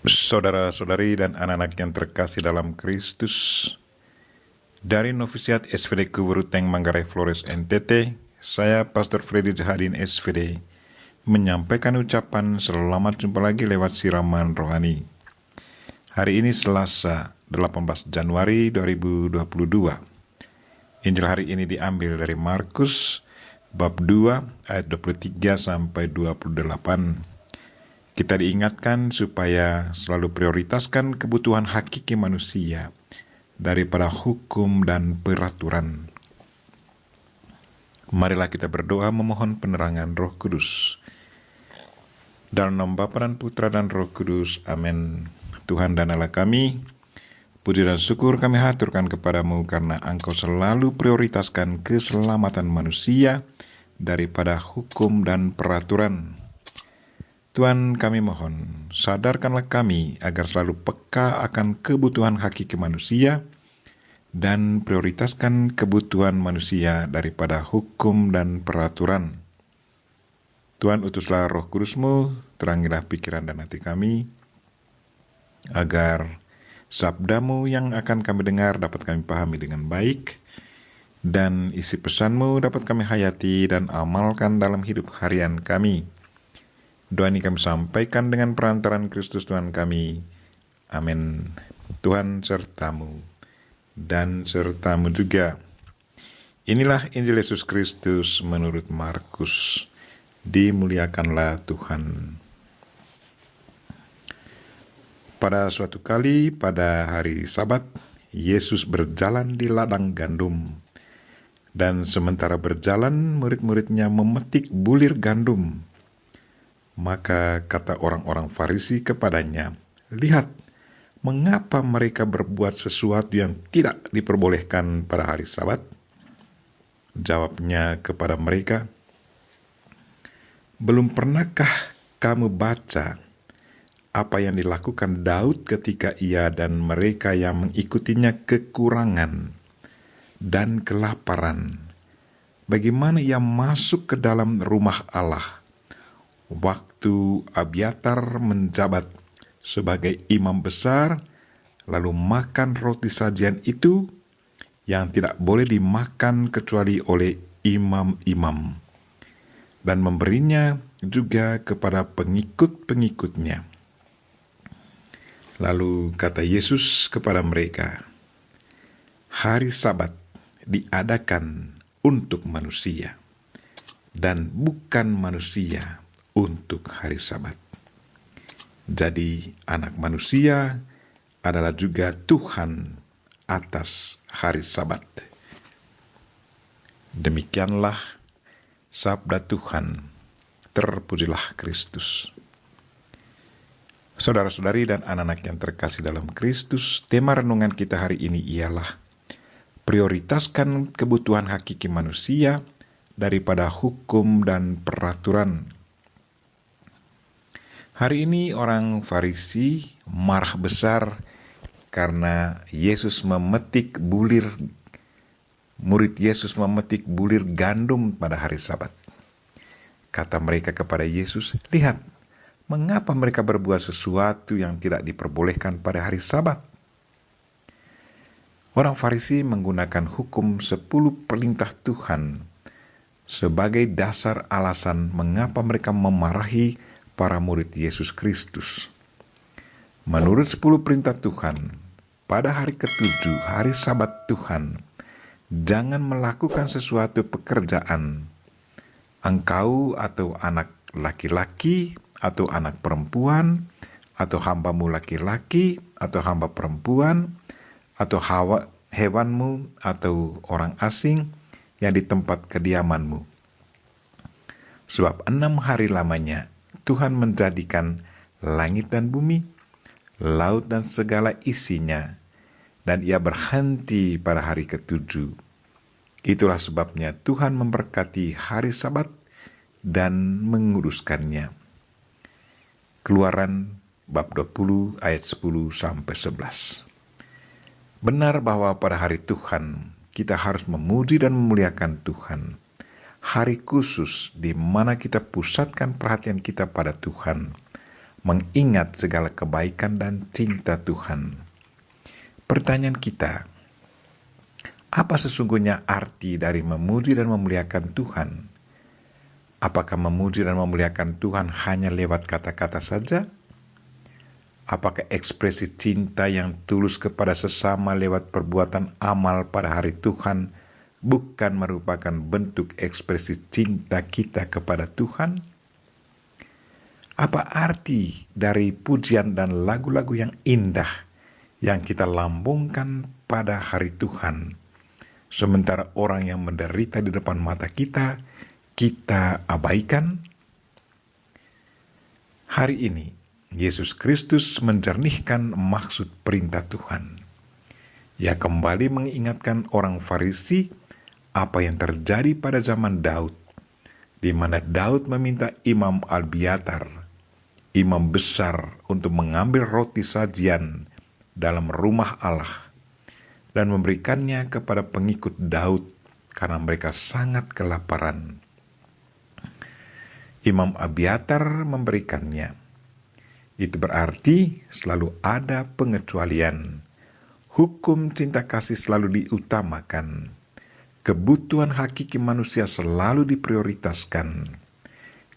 Saudara-saudari dan anak-anak yang terkasih dalam Kristus, dari Novisiat SVD Kuburuteng Manggarai Flores NTT, saya Pastor Freddy Jahadin SVD menyampaikan ucapan selamat jumpa lagi lewat siraman rohani. Hari ini Selasa 18 Januari 2022. Injil hari ini diambil dari Markus bab 2 ayat 23 sampai 28. Kita diingatkan supaya selalu prioritaskan kebutuhan hakiki manusia daripada hukum dan peraturan. Marilah kita berdoa memohon penerangan Roh Kudus. Dalam nama Bapa dan Putra dan Roh Kudus, amin. Tuhan dan Allah kami, puji dan syukur kami haturkan kepadamu karena Engkau selalu prioritaskan keselamatan manusia daripada hukum dan peraturan. Tuhan, kami mohon, sadarkanlah kami agar selalu peka akan kebutuhan hakiki manusia dan prioritaskan kebutuhan manusia daripada hukum dan peraturan. Tuhan, utuslah Roh Kudus-Mu, terangilah pikiran dan hati kami, agar sabda-Mu yang akan kami dengar dapat kami pahami dengan baik, dan isi pesan-Mu dapat kami hayati dan amalkan dalam hidup harian kami. Doa ini kami sampaikan dengan perantaran Kristus Tuhan kami. Amin. Tuhan sertamu dan sertamu juga. Inilah Injil Yesus Kristus menurut Markus. Dimuliakanlah Tuhan. Pada suatu kali pada hari Sabat, Yesus berjalan di ladang gandum. Dan sementara berjalan, murid-muridnya memetik bulir gandum. Maka kata orang-orang Farisi kepadanya, "Lihat, mengapa mereka berbuat sesuatu yang tidak diperbolehkan pada hari Sabat?" Jawabnya kepada mereka, "Belum pernahkah kamu baca apa yang dilakukan Daud ketika ia dan mereka yang mengikutinya kekurangan dan kelaparan? Bagaimana ia masuk ke dalam rumah Allah waktu Abiatar menjabat sebagai imam besar, lalu makan roti sajian itu yang tidak boleh dimakan kecuali oleh imam-imam, dan memberinya juga kepada pengikut-pengikutnya." Lalu kata Yesus kepada mereka, "Hari Sabat diadakan untuk manusia, dan bukan manusia untuk hari Sabat. Jadi anak manusia adalah juga Tuhan atas hari Sabat." Demikianlah sabda Tuhan. Terpujilah Kristus. Saudara-saudari dan anak-anak yang terkasih dalam Kristus, tema renungan kita hari ini ialah prioritaskan kebutuhan hakiki manusia daripada hukum dan peraturan. Hari ini orang Farisi marah besar karena murid Yesus memetik bulir gandum pada hari Sabat. Kata mereka kepada Yesus, "Lihat, mengapa mereka berbuat sesuatu yang tidak diperbolehkan pada hari Sabat?" Orang Farisi menggunakan hukum 10 perintah Tuhan sebagai dasar alasan mengapa mereka memarahi para murid Yesus Kristus. Menurut 10 perintah Tuhan, pada hari ketujuh, hari Sabat Tuhan, jangan melakukan sesuatu pekerjaan. Engkau atau anak laki-laki atau anak perempuan, atau hambamu laki-laki atau hamba perempuan, atau hewanmu atau orang asing yang di tempat kediamanmu. Sebab 6 hari lamanya Tuhan menjadikan langit dan bumi, laut dan segala isinya, dan ia berhenti pada hari ketujuh. Itulah sebabnya Tuhan memberkati hari Sabat dan menguduskannya. Keluaran bab 20 ayat 10 sampai 11. Benar bahwa pada hari Tuhan kita harus memuji dan memuliakan Tuhan. Hari khusus di mana kita pusatkan perhatian kita pada Tuhan, mengingat segala kebaikan dan cinta Tuhan. Pertanyaan kita, apa sesungguhnya arti dari memuji dan memuliakan Tuhan? Apakah memuji dan memuliakan Tuhan hanya lewat kata-kata saja? Apakah ekspresi cinta yang tulus kepada sesama lewat perbuatan amal pada hari Tuhan bukan merupakan bentuk ekspresi cinta kita kepada Tuhan? Apa arti dari pujian dan lagu-lagu yang indah yang kita lambungkan pada hari Tuhan, sementara orang yang menderita di depan mata kita abaikan? Hari ini, Yesus Kristus menjernihkan maksud perintah Tuhan. Ia kembali mengingatkan orang Farisi apa yang terjadi pada zaman Daud, di mana Daud meminta Imam Abiatar, imam besar, untuk mengambil roti sajian dalam rumah Allah dan memberikannya kepada pengikut Daud karena mereka sangat kelaparan. Imam Abiatar memberikannya. Itu berarti selalu ada pengecualian. Hukum cinta kasih selalu diutamakan. Kebutuhan hakiki manusia selalu diprioritaskan.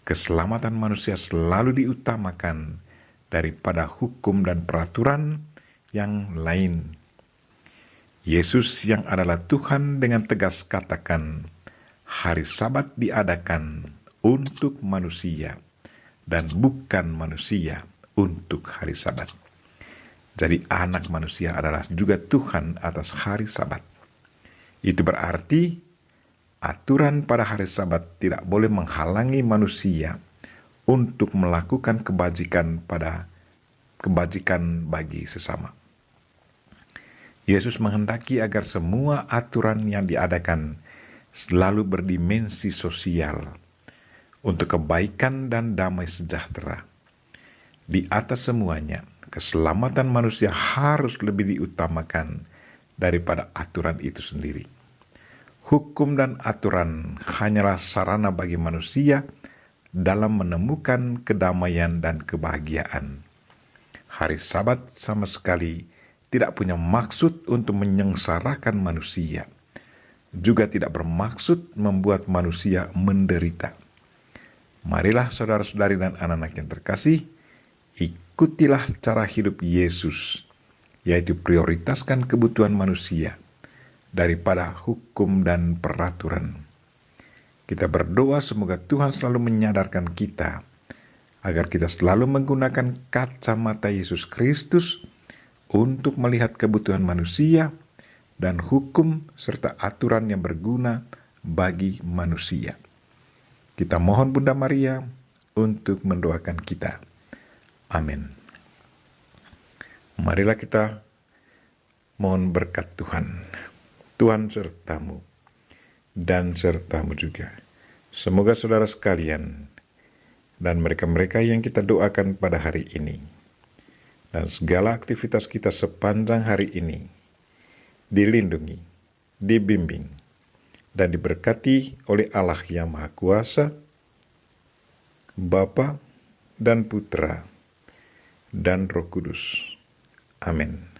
Keselamatan manusia selalu diutamakan daripada hukum dan peraturan yang lain. Yesus yang adalah Tuhan dengan tegas katakan, hari Sabat diadakan untuk manusia dan bukan manusia untuk hari Sabat. Jadi anak manusia adalah juga Tuhan atas hari Sabat. Itu berarti aturan pada hari Sabat tidak boleh menghalangi manusia untuk melakukan kebajikan bagi sesama. Yesus menghendaki agar semua aturan yang diadakan selalu berdimensi sosial untuk kebaikan dan damai sejahtera. Di atas semuanya, keselamatan manusia harus lebih diutamakan daripada aturan itu sendiri. Hukum dan aturan hanyalah sarana bagi manusia dalam menemukan kedamaian dan kebahagiaan. Hari Sabat sama sekali tidak punya maksud untuk menyengsarakan manusia, juga tidak bermaksud membuat manusia menderita. Marilah saudara-saudari dan anak-anak yang terkasih, ikutilah cara hidup Yesus, yaitu prioritaskan kebutuhan manusia daripada hukum dan peraturan. Kita berdoa semoga Tuhan selalu menyadarkan kita agar kita selalu menggunakan kacamata Yesus Kristus untuk melihat kebutuhan manusia dan hukum serta aturan yang berguna bagi manusia. Kita mohon Bunda Maria untuk mendoakan kita. Amin. Marilah kita mohon berkat Tuhan. Tuhan sertamu dan sertamu juga. Semoga saudara sekalian dan mereka-mereka yang kita doakan pada hari ini dan segala aktivitas kita sepanjang hari ini dilindungi, dibimbing, dan diberkati oleh Allah yang Maha Kuasa, Bapa dan Putra dan Roh Kudus. Amin.